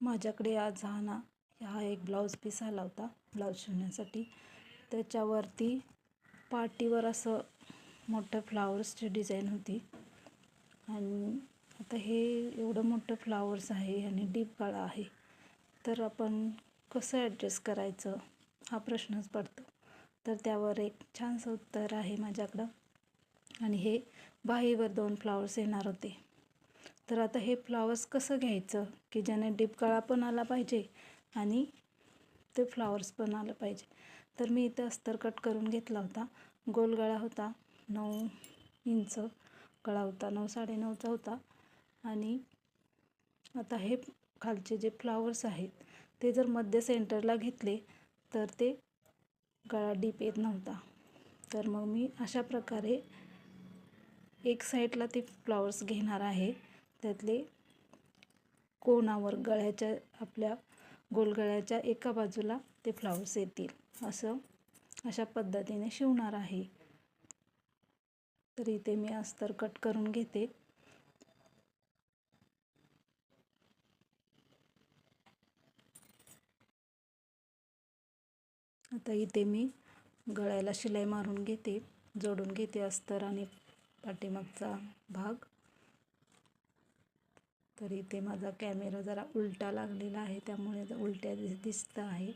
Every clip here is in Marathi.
माझ्याकडे आज हा एक ब्लाऊज पीस आला होता ब्लाऊज शिवण्यासाठी. त्याच्यावरती पाटीवर असं मोठं फ्लावर्सची डिझाईन होती. आणि आता हे एवढं मोठं फ्लावर्स आहे आणि डीप गळा आहे, तर आपण कसं ॲडजस्ट करायचं हा प्रश्नच पडतो. तर त्यावर एक छानसं उत्तर आहे माझ्याकडं. आणि हे बाहीवर 2 फ्लावर्स येणार होते. तर आता हे फ्लावर्स कसं घ्यायचं की ज्याने डीप गळा पण आला पाहिजे आणि ते फ्लावर्स पण आलं पाहिजे. तर मी इथं अस्तर कट करून घेतला होता. गोल गळा होता, 9 इंच गळा होता, 9 9.5चा होता. आणि आता हे खालचे जे फ्लावर्स आहेत ते जर मध्य सेंटरला घेतले तर ते गळा डीप येत नव्हता. तर मग मी अशा प्रकारे एक साईडला ते फ्लावर्स घेणार आहे. त्यातले कोणावर गळ्याच्या आपल्या गोलगळ्याच्या एका बाजूला ते फ्लावर्स येतील अशा पद्धतीने शिवणार आहे. तर इथे मी अस्तर कट करून घेते. आता इथे मी गळ्याला शिलाई मारून घेते, जोडून घेते अस्तर आणि पाठीमागचा भाग. तर इथे माझा कॅमेरा जरा उलटा लागलेला आहे, त्यामुळे उलट्या दिसत आहे.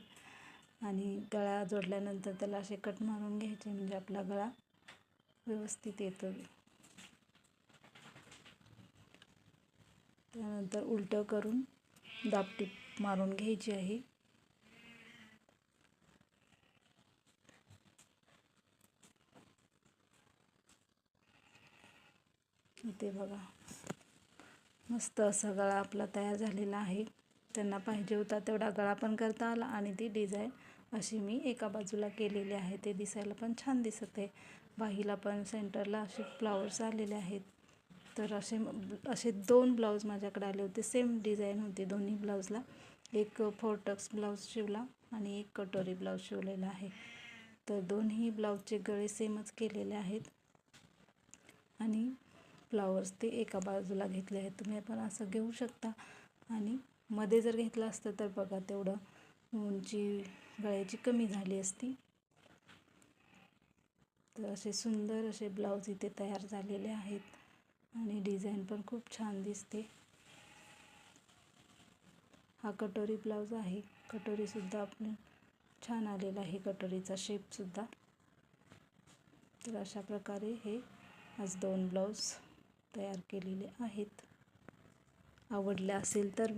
आणि गळा जोडल्यानंतर त्याला असे कट मारून घ्यायचे म्हणजे आपला गळा व्यवस्थित येतो. त्यानंतर उलटं करून दाबटीप मारून घ्यायची आहे. इथे बघा, मस्त असा गळा आपला तयार झालेला आहे. त्यांना पाहिजे होता तेवढा गळा पण करता आला आणि ती डिझाईन अशी मी एका बाजूला केलेली आहे. ते दिसायला पण छान दिसत आहे. बाहीला पण सेंटरला असे फ्लावर्स आलेले आहेत. तर असे 2 ब्लाऊज माझ्याकडे आले होते, सेम डिझाईन होती दोन्ही ब्लाऊजला. एक 4 टक्स ब्लाऊज शिवला आणि एक कटोरी ब्लाऊज शिवलेला आहे. तर दोन्ही ब्लाऊजचे गळे सेमच केलेले आहेत आणि फ्लावर्स ते एका बाजूला घेतले आहेत. तुम्ही पण असं घेऊ शकता. आणि मध्ये जर घेतलं असतं तर बघा तेवढं उंची गळ्याची कमी झाली असती. तर असे सुंदर असे ब्लाऊज इथे तयार झालेले आहेत आणि डिझाईन पण खूप छान दिसते. हा कटोरी ब्लाऊज आहे. कटोरीसुद्धा आपले छान आलेला आहे, कटोरीचा शेपसुद्धा. तर अशा प्रकारे हे आज 2 ब्लाऊज तयार केलेले आहेत. आवडले असेल तर